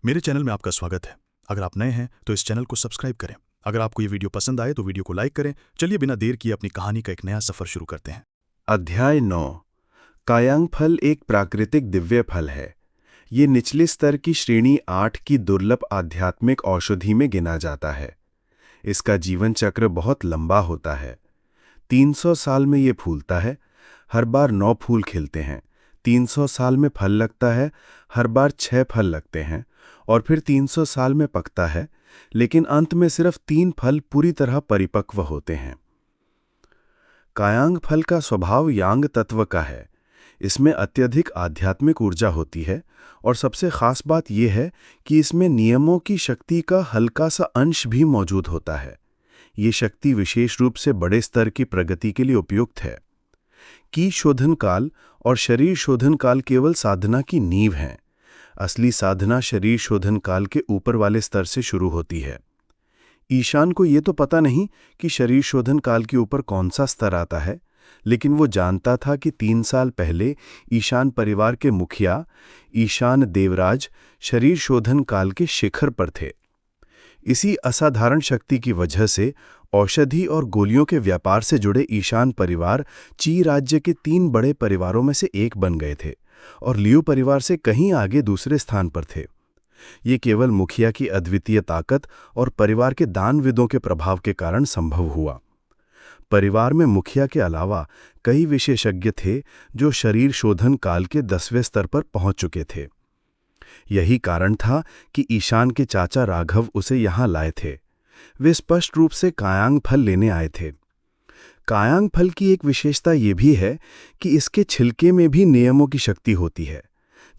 मेरे चैनल में आपका स्वागत है। अगर आप नए हैं तो इस चैनल को सब्सक्राइब करें। अगर आपको ये वीडियो पसंद आए तो वीडियो को लाइक करें। चलिए बिना देर किए अपनी कहानी का एक नया सफर शुरू करते हैं। अध्याय 9। कायांग फल एक प्राकृतिक दिव्य फल है। ये निचले स्तर की श्रेणी 8 की दुर्लभ आध्यात्मिक औषधि में गिना जाता है। इसका जीवन चक्र बहुत लंबा होता है। 300 साल में ये फूलता है। हर बार 9 फूल खिलते हैं। 300 साल में फल लगता है। हर बार 6 फल लगते हैं और फिर 300 साल में पकता है, लेकिन अंत में सिर्फ 3 फल पूरी तरह परिपक्व होते हैं। कायांग फल का स्वभाव यांग तत्व का है। इसमें अत्यधिक आध्यात्मिक ऊर्जा होती है और सबसे खास बात यह है कि इसमें नियमों की शक्ति का हल्का सा अंश भी मौजूद होता है। ये शक्ति विशेष रूप से बड़े स्तर की प्रगति के लिए उपयुक्त है। की शोधन काल और शरीर शोधन काल केवल साधना की नींव हैं। असली साधना शरीर शोधन काल के ऊपर वाले स्तर से शुरू होती है। ईशान को ये तो पता नहीं कि शरीर शोधन काल के ऊपर कौन सा स्तर आता है, लेकिन वो जानता था कि 3 साल पहले ईशान परिवार के मुखिया ईशान देवराज शरीर शोधन काल के शिखर पर थे। इसी असाधारण शक्ति की वजह से औषधि और गोलियों के व्यापार से जुड़े ईशान परिवार ची राज्य के 3 बड़े परिवारों में से एक बन गए थे और लियू परिवार से कहीं आगे दूसरे स्थान पर थे। ये केवल मुखिया की अद्वितीय ताकत और परिवार के दानविदों के प्रभाव के कारण संभव हुआ। परिवार में मुखिया के अलावा कई विशेषज्ञ थे जो शरीर शोधन काल के 10वें स्तर पर पहुंच चुके थे। यही कारण था कि ईशान के चाचा राघव उसे यहां लाए थे। वे स्पष्ट रूप से कायांग फल लेने आए थे। कायांग फल की एक विशेषता यह भी है कि इसके छिलके में भी नियमों की शक्ति होती है।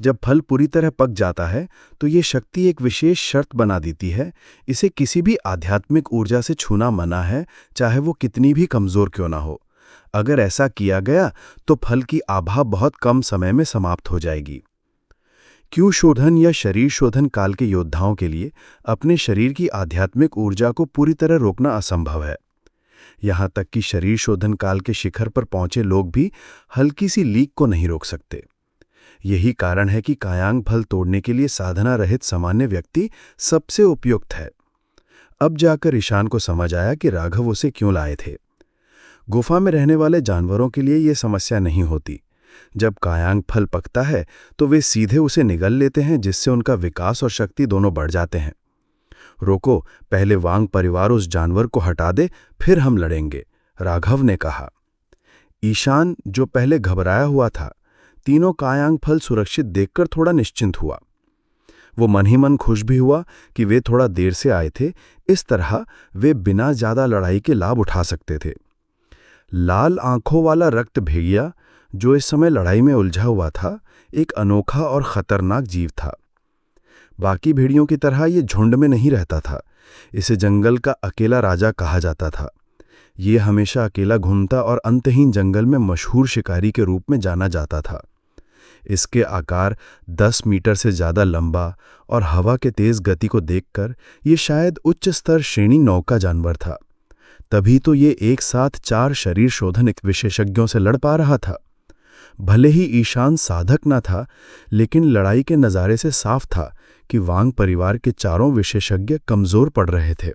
जब फल पूरी तरह पक जाता है तो ये शक्ति एक विशेष शर्त बना देती है। इसे किसी भी आध्यात्मिक ऊर्जा से छूना मना है, चाहे वो कितनी भी कमजोर क्यों ना हो। अगर ऐसा किया गया तो फल की आभा बहुत कम समय में समाप्त हो जाएगी। क्यू शोधन या शरीर शोधन काल के योद्धाओं के लिए अपने शरीर की आध्यात्मिक ऊर्जा को पूरी तरह रोकना असंभव है। यहां तक कि शरीर शोधन काल के शिखर पर पहुंचे लोग भी हल्की सी लीक को नहीं रोक सकते। यही कारण है कि कायांग फल तोड़ने के लिए साधना रहित सामान्य व्यक्ति सबसे उपयुक्त है। अब जाकर ईशान को समझ आया कि राघव उसे क्यों लाए थे। गुफा में रहने वाले जानवरों के लिए यह समस्या नहीं होती। जब कायांग फल पकता है तो वे सीधे उसे निगल लेते हैं, जिससे उनका विकास और शक्ति दोनों बढ़ जाते हैं। रोको, पहले वांग परिवार उस जानवर को हटा दे, फिर हम लड़ेंगे, राघव ने कहा। ईशान, जो पहले घबराया हुआ था, तीनों कायांग फल सुरक्षित देखकर थोड़ा निश्चिंत हुआ। वो मन ही मन खुश भी हुआ कि वे थोड़ा देर से आए थे। इस तरह वे बिना ज्यादा लड़ाई के लाभ उठा सकते थे। लाल आंखों वाला रक्त भेड़िया, जो इस समय लड़ाई में उलझा हुआ था, एक अनोखा और खतरनाक जीव था। बाकी भेड़ियों की तरह ये झुंड में नहीं रहता था। इसे जंगल का अकेला राजा कहा जाता था। ये हमेशा अकेला घूमता और अंतहीन जंगल में मशहूर शिकारी के रूप में जाना जाता था। इसके आकार 10 मीटर से ज्यादा लंबा और हवा के तेज गति को देखकर ये शायद उच्च स्तर श्रेणी 9 का जानवर था। तभी तो ये एक साथ 4 शरीर शोधन विशेषज्ञों से लड़ पा रहा था। भले ही ईशान साधक न था, लेकिन लड़ाई के नज़ारे से साफ था कि वांग परिवार के चारों विशेषज्ञ कमजोर पड़ रहे थे।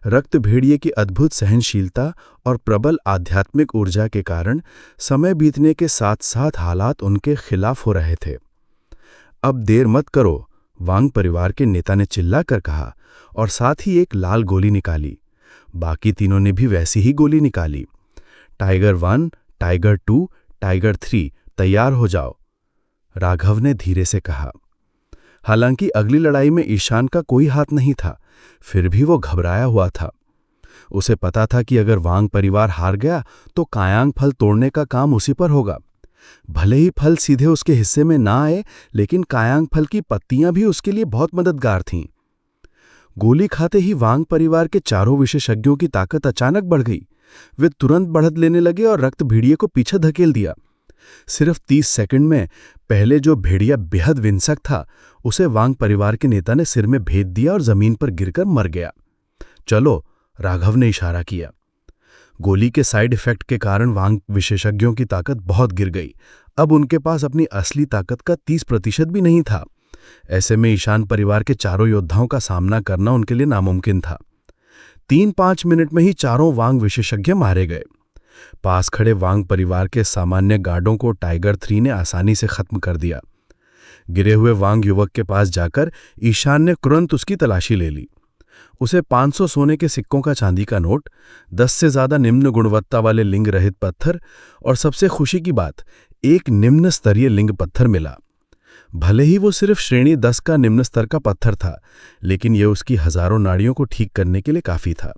रक्त भेड़िए की अद्भुत सहनशीलता और प्रबल आध्यात्मिक ऊर्जा के कारण समय बीतने के साथ साथ हालात उनके खिलाफ हो रहे थे। अब देर मत करो, वांग परिवार के नेता ने चिल्लाकर कहा और साथ ही एक लाल गोली निकाली। बाकी तीनों ने भी वैसी ही गोली निकाली। टाइगर 1, टाइगर 2, टाइगर 3, तैयार हो जाओ, राघव ने धीरे से कहा। हालांकि अगली लड़ाई में ईशान का कोई हाथ नहीं था, फिर भी वो घबराया हुआ था। उसे पता था कि अगर वांग परिवार हार गया तो कायांग फल तोड़ने का काम उसी पर होगा। भले ही फल सीधे उसके हिस्से में ना आए, लेकिन कायांग फल की पत्तियां भी उसके लिए बहुत मददगार थीं। गोली खाते ही वांग परिवार के चारों विशेषज्ञों की ताकत अचानक बढ़ गई। वे तुरंत बढ़त लेने लगे और रक्त भेड़िए को पीछे धकेल दिया। सिर्फ 30 सेकंड में पहले जो भेड़िया बेहद विंसक था, उसे वांग परिवार के नेता ने सिर में भेद दिया और जमीन पर गिरकर मर गया। चलो, राघव ने इशारा किया। गोली के साइड इफेक्ट के कारण वांग विशेषज्ञों की ताकत बहुत गिर गई। अब उनके पास अपनी असली ताकत का 30% भी नहीं था। ऐसे में ईशान परिवार के चारों योद्धाओं का सामना करना उनके लिए नामुमकिन था। 3-5 मिनट में ही चारों वांग विशेषज्ञ मारे गए। पास खड़े वांग परिवार के सामान्य गार्डों को टाइगर 3 ने आसानी से खत्म कर दिया। गिरे हुए वांग युवक के पास जाकर ईशान ने तुरंत उसकी तलाशी ले ली। उसे 500 सोने के सिक्कों का चांदी का नोट, 10 से ज्यादा निम्न गुणवत्ता वाले लिंग रहित पत्थर और सबसे खुशी की बात, एक निम्न स्तरीय लिंग पत्थर मिला। भले ही वो सिर्फ श्रेणी 10 का निम्न स्तर का पत्थर था, लेकिन यह उसकी हजारों नाड़ियों को ठीक करने के लिए काफी था।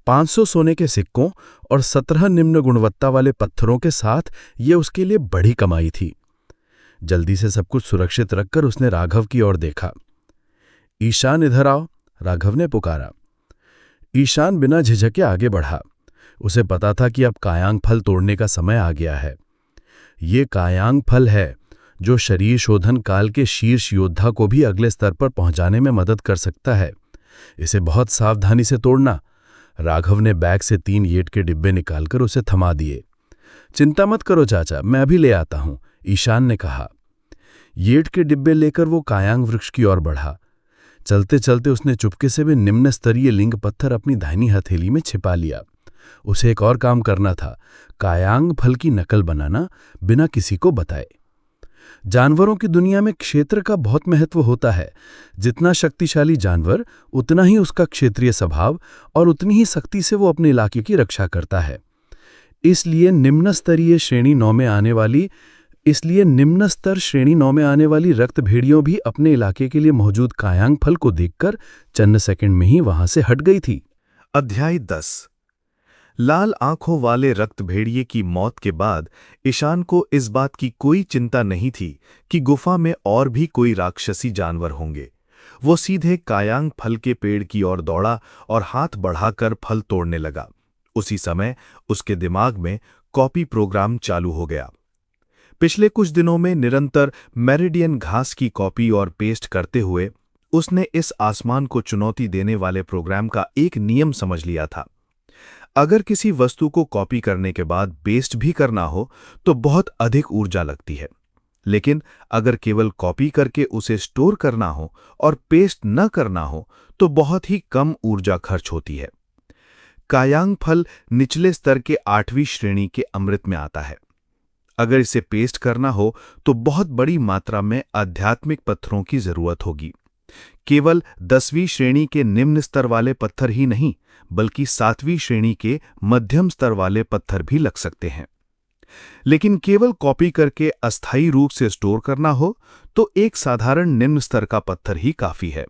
500 सोने के सिक्कों और 17 निम्न गुणवत्ता वाले पत्थरों के साथ यह उसके लिए बड़ी कमाई थी। जल्दी से सब कुछ सुरक्षित रखकर उसने राघव की ओर देखा। ईशान, इधर आओ, राघव ने पुकारा। ईशान बिना झिझके आगे बढ़ा। उसे पता था कि अब कायांग फल तोड़ने का समय आ गया है। ये कायांग फल है जो शरीर शोधन काल के शीर्ष योद्धा को भी अगले स्तर पर पहुंचाने में मदद कर सकता है। इसे बहुत सावधानी से तोड़ना। राघव ने बैग से 3 येट के डिब्बे निकालकर उसे थमा दिए। चिंता मत करो चाचा, मैं अभी ले आता हूं, ईशान ने कहा। येट के डिब्बे लेकर वो कायांग वृक्ष की ओर बढ़ा। चलते चलते उसने चुपके से भी निम्न स्तरीय लिंग पत्थर अपनी दाहिनी हथेली में छिपा लिया। उसे एक और काम करना था, कायांग फल की नकल बनाना बिना किसी को बताए। जानवरों की दुनिया में क्षेत्र का बहुत महत्व होता है। जितना शक्तिशाली जानवर, उतना ही उसका क्षेत्रीय स्वभाव और उतनी ही सख्ती से वो अपने इलाके की रक्षा करता है। इसलिए निम्न स्तर श्रेणी 9 में आने वाली रक्त भेड़ियों भी अपने इलाके के लिए मौजूद कायांग फल को देखकर चंद सेकंड में ही वहां से हट गई थी। अध्याय 10। लाल आंखों वाले रक्त भेड़िए की मौत के बाद ईशान को इस बात की कोई चिंता नहीं थी कि गुफा में और भी कोई राक्षसी जानवर होंगे। वो सीधे कायांग फल के पेड़ की ओर दौड़ा और हाथ बढ़ाकर फल तोड़ने लगा। उसी समय उसके दिमाग में कॉपी प्रोग्राम चालू हो गया। पिछले कुछ दिनों में निरंतर मेरिडियन घास की कॉपी और पेस्ट करते हुए उसने इस आसमान को चुनौती देने वाले प्रोग्राम का एक नियम समझ लिया था। अगर किसी वस्तु को कॉपी करने के बाद पेस्ट भी करना हो तो बहुत अधिक ऊर्जा लगती है, लेकिन अगर केवल कॉपी करके उसे स्टोर करना हो और पेस्ट न करना हो तो बहुत ही कम ऊर्जा खर्च होती है। कायांग फल निचले स्तर के 8वीं श्रेणी के अमृत में आता है। अगर इसे पेस्ट करना हो तो बहुत बड़ी मात्रा में आध्यात्मिक पत्थरों की जरूरत होगी। केवल 10वीं श्रेणी के निम्न स्तर वाले पत्थर ही नहीं, बल्कि 7वीं श्रेणी के मध्यम स्तर वाले पत्थर भी लग सकते हैं। लेकिन केवल कॉपी करके अस्थायी रूप से स्टोर करना हो तो एक साधारण निम्न स्तर का पत्थर ही काफी है।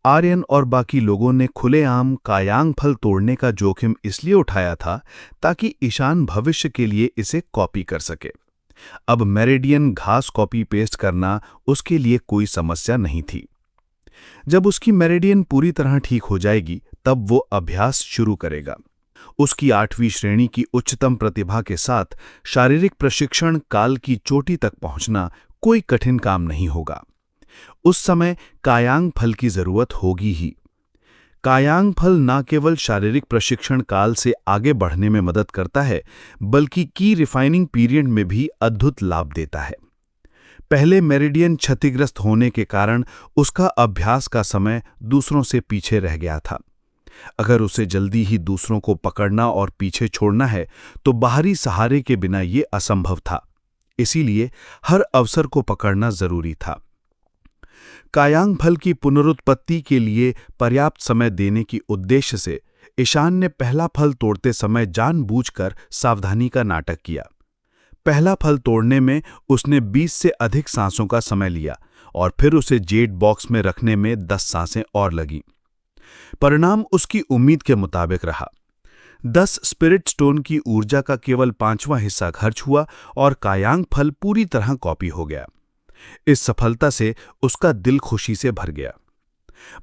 आर्यन और बाकी लोगों ने खुलेआम कायांग फल तोड़ने का जोखिम इसलिए उठाया था ताकि ईशान भविष्य के लिए इसे कॉपी कर सके। अब मेरिडियन घास कॉपी पेस्ट करना उसके लिए कोई समस्या नहीं थी। जब उसकी मेरिडियन पूरी तरह ठीक हो जाएगी तब वो अभ्यास शुरू करेगा। उसकी 8वीं श्रेणी की उच्चतम प्रतिभा के साथ शारीरिक प्रशिक्षण काल की चोटी तक पहुंचना कोई कठिन काम नहीं होगा। उस समय कायांग फल की जरूरत होगी ही। कायांग फल न केवल शारीरिक प्रशिक्षण काल से आगे बढ़ने में मदद करता है, बल्कि की रिफाइनिंग पीरियड में भी अद्भुत लाभ देता है। पहले मेरिडियन क्षतिग्रस्त होने के कारण उसका अभ्यास का समय दूसरों से पीछे रह गया था। अगर उसे जल्दी ही दूसरों को पकड़ना और पीछे छोड़ना है तो बाहरी सहारे के बिना यह असंभव था। इसीलिए हर अवसर को पकड़ना जरूरी था। कायांग फल की पुनरुत्पत्ति के लिए पर्याप्त समय देने की उद्देश्य से ईशान ने पहला फल तोड़ते समय जानबूझकर सावधानी का नाटक किया। पहला फल तोड़ने में उसने 20 से अधिक सांसों का समय लिया और फिर उसे जेड बॉक्स में रखने में 10 सांसें और लगीं। परिणाम उसकी उम्मीद के मुताबिक रहा। 10 स्पिरिट स्टोन की ऊर्जा का केवल 5वां हिस्सा खर्च हुआ और कायांग फल पूरी तरह कॉपी हो गया। इस सफलता से उसका दिल खुशी से भर गया।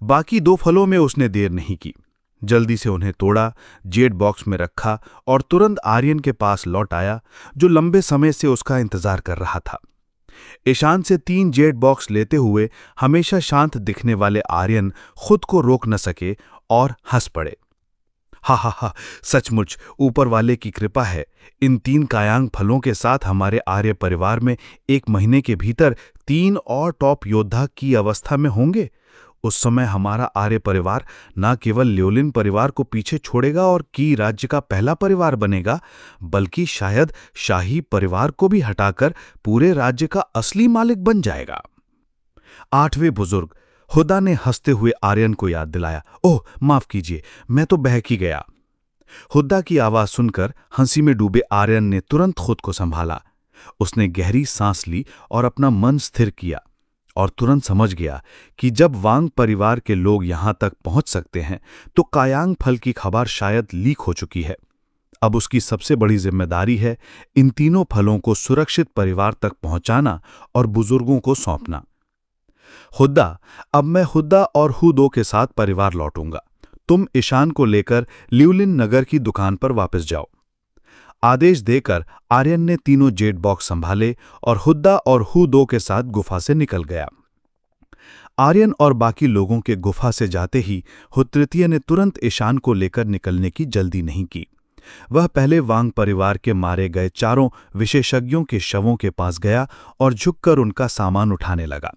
बाकी 2 फलों में उसने देर नहीं की। जल्दी से उन्हें तोड़ा, जेड बॉक्स में रखा और तुरंत आर्यन के पास लौट आया, जो लंबे समय से उसका इंतजार कर रहा था। ईशान से 3 जेड बॉक्स लेते हुए हमेशा शांत दिखने वाले आर्यन खुद को रोक न सके और हंस पड़े। हा हा हा, सचमुच ऊपर वाले की कृपा है। इन 3 कायांग फलों के साथ हमारे आर्य परिवार में 1 महीने के भीतर 3 और टॉप योद्धा की अवस्था में होंगे। उस समय हमारा आर्य परिवार न केवल ल्योलिन परिवार को पीछे छोड़ेगा और की राज्य का पहला परिवार बनेगा, बल्कि शायद शाही परिवार को भी हटाकर पूरे राज्य का असली मालिक बन जाएगा। 8वें बुजुर्ग हुदा ने हंसते हुए आर्यन को याद दिलाया। ओह माफ कीजिए, मैं तो बहक ही गया। हुद्दा की आवाज सुनकर हंसी में डूबे आर्यन ने तुरंत खुद को संभाला। उसने गहरी सांस ली और अपना मन स्थिर किया और तुरंत समझ गया कि जब वांग परिवार के लोग यहां तक पहुंच सकते हैं तो कायांग फल की खबर शायद लीक हो चुकी है। अब उसकी सबसे बड़ी जिम्मेदारी है इन तीनों फलों को सुरक्षित परिवार तक पहुंचाना और बुजुर्गों को सौंपना। हुद्दा, अब मैं हुद्दा और हु-दो के साथ परिवार लौटूंगा। तुम ईशान को लेकर ल्यूलिन नगर की दुकान पर वापस जाओ। आदेश देकर आर्यन ने तीनों जेट बॉक्स संभाले और हुद्दा और हु-दो के साथ गुफा से निकल गया। आर्यन और बाकी लोगों के गुफा से जाते ही हुतृतीय ने तुरंत ईशान को लेकर निकलने की जल्दी नहीं की। वह पहले वांग परिवार के मारे गए 4 विशेषज्ञों के शवों के पास गया और झुककर उनका सामान उठाने लगा।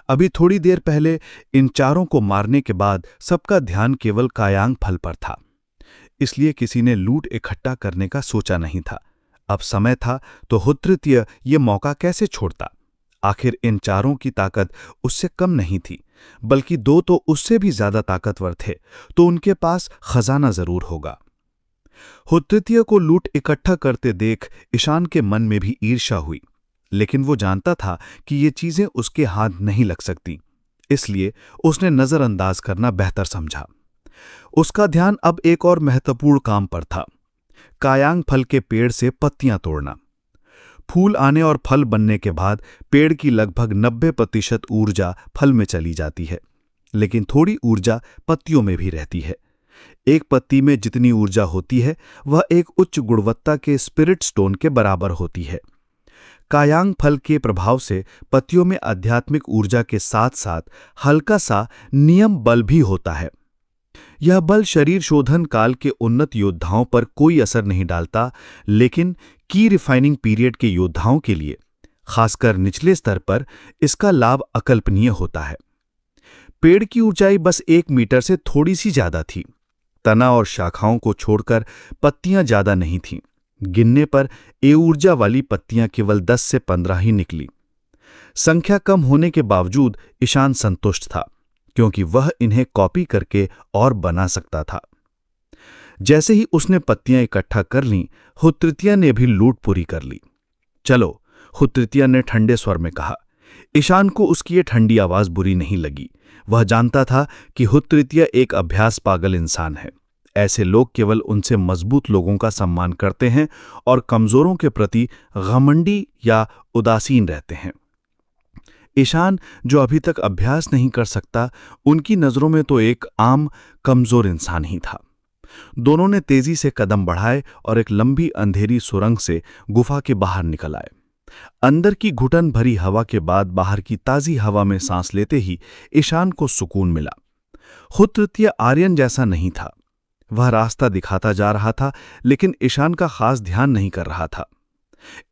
अभी थोड़ी देर पहले इन 4 को मारने के बाद सबका ध्यान केवल कायांग फल पर था, इसलिए किसी ने लूट इकट्ठा करने का सोचा नहीं था। अब समय था तो हुतृतीय ये मौका कैसे छोड़ता। आखिर इन 4 की ताकत उससे कम नहीं थी, बल्कि 2 तो उससे भी ज्यादा ताकतवर थे, तो उनके पास खजाना जरूर होगा। हुतृतीय को लूट इकट्ठा करते देख ईशान के मन में भी ईर्ष्या हुई, लेकिन वो जानता था कि ये चीजें उसके हाथ नहीं लग सकती, इसलिए उसने नजरअंदाज करना बेहतर समझा। उसका ध्यान अब एक और महत्वपूर्ण काम पर था, कायांग फल के पेड़ से पत्तियां तोड़ना। फूल आने और फल बनने के बाद पेड़ की लगभग 90% ऊर्जा फल में चली जाती है, लेकिन थोड़ी ऊर्जा पत्तियों में भी रहती है। एक पत्ती में जितनी ऊर्जा होती है वह एक उच्च गुणवत्ता के स्पिरिट स्टोन के बराबर होती है। कायांग फल के प्रभाव से पत्तियों में आध्यात्मिक ऊर्जा के साथ साथ हल्का सा नियम बल भी होता है। यह बल शरीर शोधन काल के उन्नत योद्धाओं पर कोई असर नहीं डालता, लेकिन की रिफाइनिंग पीरियड के योद्धाओं के लिए, खासकर निचले स्तर पर, इसका लाभ अकल्पनीय होता है। पेड़ की ऊंचाई बस 1 मीटर से थोड़ी सी ज्यादा थी। तना और शाखाओं को छोड़कर पत्तियां ज्यादा नहीं थीं। गिनने पर ये ऊर्जा वाली पत्तियां केवल 10 से 15 ही निकली। संख्या कम होने के बावजूद ईशान संतुष्ट था, क्योंकि वह इन्हें कॉपी करके और बना सकता था। जैसे ही उसने पत्तियां इकट्ठा कर लीं, हुतृतीय ने भी लूट पूरी कर ली। चलो, हुतृतीय ने ठंडे स्वर में कहा। ईशान को उसकी ये ठंडी आवाज बुरी नहीं लगी। वह जानता था कि हुतृतीय एक अभ्यास पागल इंसान है। ऐसे लोग केवल उनसे मजबूत लोगों का सम्मान करते हैं और कमजोरों के प्रति घमंडी या उदासीन रहते हैं। ईशान, जो अभी तक अभ्यास नहीं कर सकता, उनकी नजरों में तो एक आम कमजोर इंसान ही था। दोनों ने तेजी से कदम बढ़ाए और एक लंबी अंधेरी सुरंग से गुफा के बाहर निकल आए। अंदर की घुटन भरी हवा के बाद बाहर की ताजी हवा में सांस लेते ही ईशान को सुकून मिला। हुतृतीय आर्यन जैसा नहीं था। वह रास्ता दिखाता जा रहा था, लेकिन ईशान का खास ध्यान नहीं कर रहा था।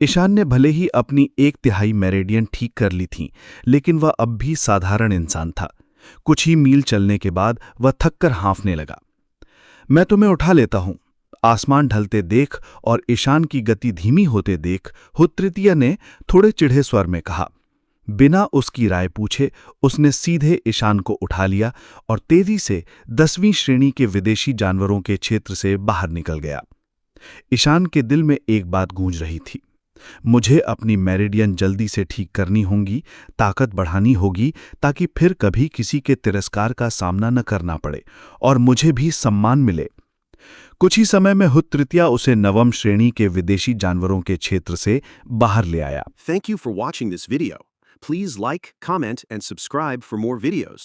ईशान ने भले ही अपनी 1/3 मेरिडियन ठीक कर ली थी, लेकिन वह अब भी साधारण इंसान था। कुछ ही मील चलने के बाद वह थककर हाँफने लगा। मैं तुम्हें उठा लेता हूं। आसमान ढलते देख और ईशान की गति धीमी होते देख हुतृतीय ने थोड़े चिढ़े स्वर में कहा। बिना उसकी राय पूछे उसने सीधे ईशान को उठा लिया और तेजी से 10वीं श्रेणी के विदेशी जानवरों के क्षेत्र से बाहर निकल गया। ईशान के दिल में एक बात गूंज रही थी, मुझे अपनी मेरिडियन जल्दी से ठीक करनी होगी, ताकत बढ़ानी होगी, ताकि फिर कभी किसी के तिरस्कार का सामना न करना पड़े और मुझे भी सम्मान मिले। कुछ ही समय में हुतृतीय उसे 9वीं श्रेणी के विदेशी जानवरों के क्षेत्र से बाहर ले आया। Thank you for watching this video. Please like, comment, and subscribe for more videos.